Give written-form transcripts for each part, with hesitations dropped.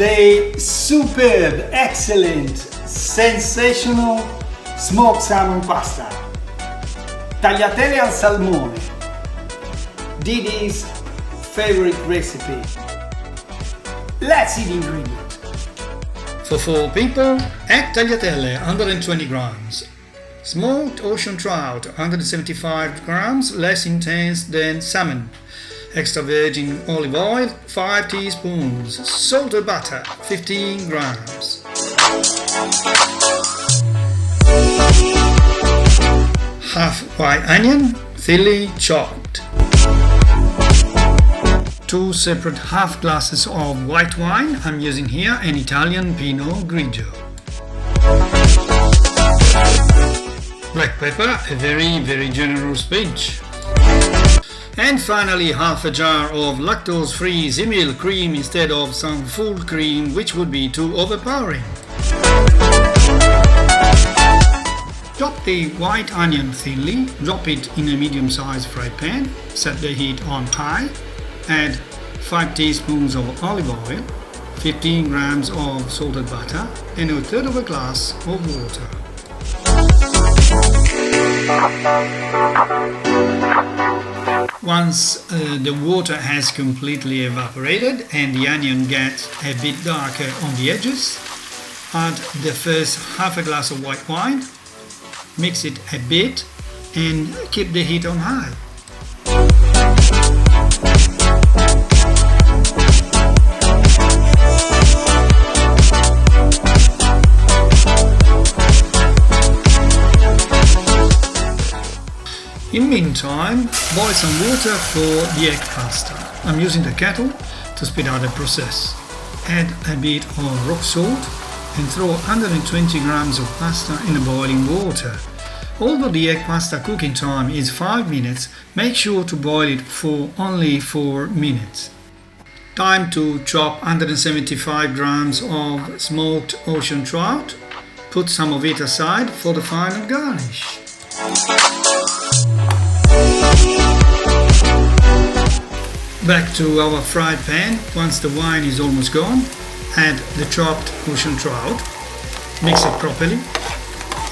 the superb, excellent, sensational smoked salmon pasta. Tagliatelle al salmone, Didi's favorite recipe. Let's see the ingredients. For 4 people, egg tagliatelle 120 grams, smoked ocean trout 175 grams, less intense than salmon, extra virgin olive oil 5 teaspoons, salted butter 15 grams. Half white onion, thinly chopped. 2 separate half glasses of white wine. I'm using here an Italian Pinot Grigio. Black pepper, a very generous pinch. And finally half a jar of lactose-free Zemil cream instead of some full cream, which would be too overpowering. Chop the white onion thinly, drop it in a medium-sized fry pan, set the heat on high, add 5 teaspoons of olive oil, 15 grams of salted butter and a third of a glass of water. Once the water has completely evaporated and the onion gets a bit darker on the edges, add the first half a glass of white wine, mix it a bit and keep the heat on high. In meantime, boil some water for the egg pasta. I'm using the kettle to speed up the process. Add a bit of rock salt and throw 120 grams of pasta in the boiling water. Although the egg pasta cooking time is 5 minutes, make sure to boil it for only 4 minutes. Time to chop 175 grams of smoked ocean trout. Put some of it aside for the final garnish. Back to our fried pan. Once the wine is almost gone, add the chopped ocean trout, mix it properly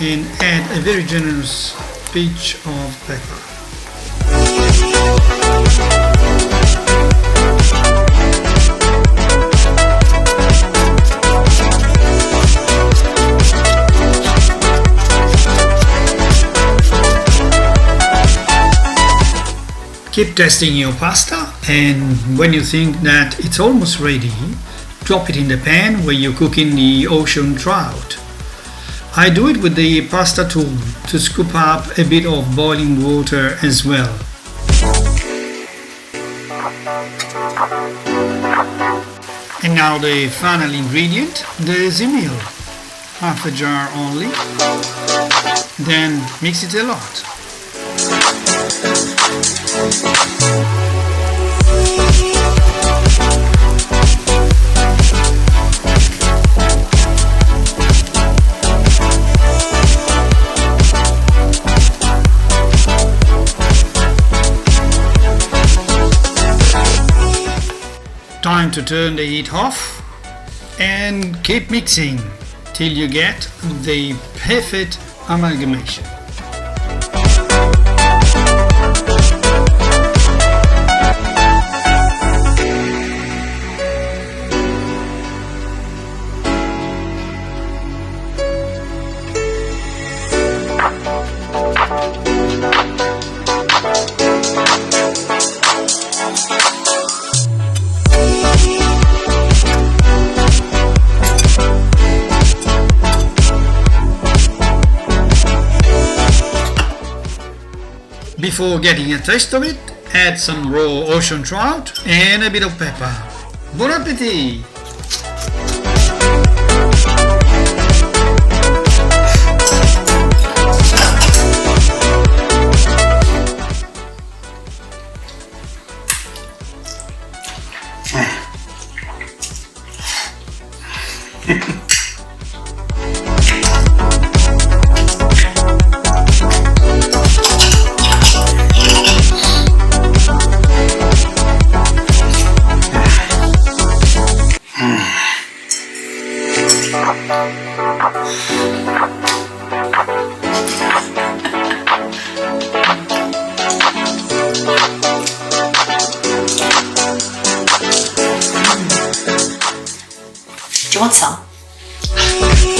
and add a very generous pinch of pepper. Keep testing your pasta, and when you think that it's almost ready, drop it in the pan where you're cooking the ocean trout. I do it with the pasta tool to scoop up a bit of boiling water as well. And now the final ingredient, the Zemil. Half a jar only. Then mix it a lot. Time to turn the heat off and keep mixing till you get the perfect amalgamation. Before getting a taste of it, add some raw ocean trout and a bit of pepper. Bon appétit! Do you want some?